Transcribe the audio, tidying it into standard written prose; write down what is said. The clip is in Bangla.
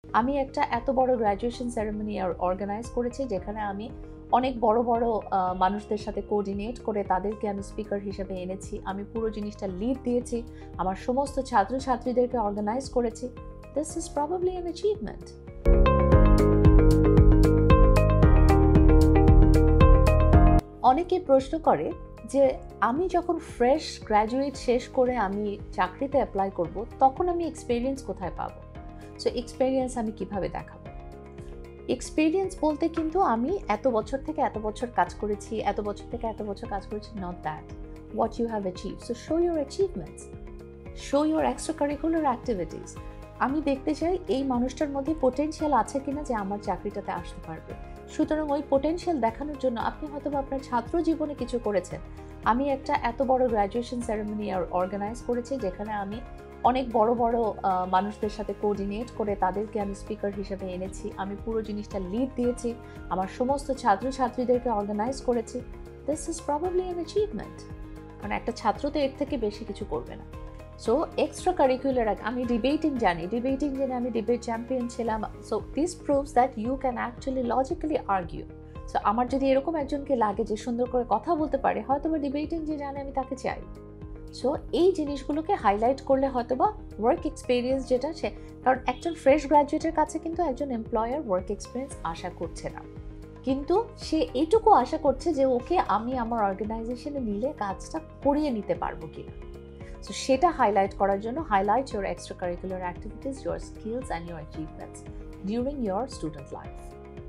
আমি একটা এত বড় গ্র্যাজুয়েশন সেরেমনি অর্গানাইজ করেছি যেখানে আমি অনেক বড় বড় মানুষদের সাথে কোঅর্ডিনেট করে তাদেরকে আমি স্পিকার হিসেবে এনেছি। আমি পুরো জিনিসটা লিড দিয়েছি। আমার সমস্ত ছাত্রছাত্রীদেরকে অর্গানাইজ করেছি। This is probably an achievement. অনেকে প্রশ্ন করে যে আমি যখন ফ্রেশ গ্র্যাজুয়েট শেষ করে আমি চাকরিতে অ্যাপ্লাই করব তখন আমি এক্সপেরিয়েন্স কোথায় পাবো? সো এক্সপেরিয়েন্স আমি কিভাবে দেখাবো? এক্সপেরিয়েন্স বলতে কিন্তু আমি এত বছর থেকে এত বছর কাজ করেছি, এত বছর থেকে এত বছর কাজ করেছি, not that. What you have achieve. So show your achievements, show your extracurricular activities. আমি দেখতে চাই এই মানুষটার মধ্যে পোটেনশিয়াল আছে কিনা যে আমার চাকরিটাতে আসতে পারবে। সুতরাং ওই পোটেনশিয়াল দেখানোর জন্য আপনি হয়তো আপনার ছাত্র জীবনে কিছু করেছেন। আমি একটা এত বড় গ্র্যাজুয়েশন সেরেমনি অর্গানাইজ করেছি যেখানে আমি অনেক বড় বড় মানুষদের সাথে কোঅর্ডিনেট করে তাদেরকে আমি স্পিকার হিসেবে এনেছি। আমি পুরো জিনিসটা লিড দিয়েছি। আমার সমস্ত ছাত্রছাত্রীদেরকে অর্গানাইজ করেছি। This is probably an achievement. কারণ একটা ছাত্র তো এর থেকে বেশি কিছু করবে না। সো এক্সট্রা কারিকুলার, আমি ডিবেটিং জানি, জেনে আমি ডিবেট চ্যাম্পিয়ন ছিলাম। So this proves that you can actually logically argue. So আমার যদি এরকম একজনকে লাগে যে সুন্দর করে কথা বলতে পারে, হয়তো বা ডিবেটিং যে জানে আমি তাকে চাই। সো এই জিনিসগুলোকে হাইলাইট করলে হয়তো বা ওয়ার্ক এক্সপিরিয়েন্স যেটা সে, কারণ একজন ফ্রেশ গ্র্যাজুয়েটের কাছে কিন্তু একজন এমপ্লয়ার ওয়ার্ক এক্সপিরিয়েন্স আশা করছে না, কিন্তু সে এইটুকু আশা করছে যে ওকে আমি আমার অর্গানাইজেশনে নিলে কাজটা করিয়ে নিতে পারবো কিনা। সো সেটা হাইলাইট করার জন্য highlight your extracurricular activities, your skills and your achievements during your student life.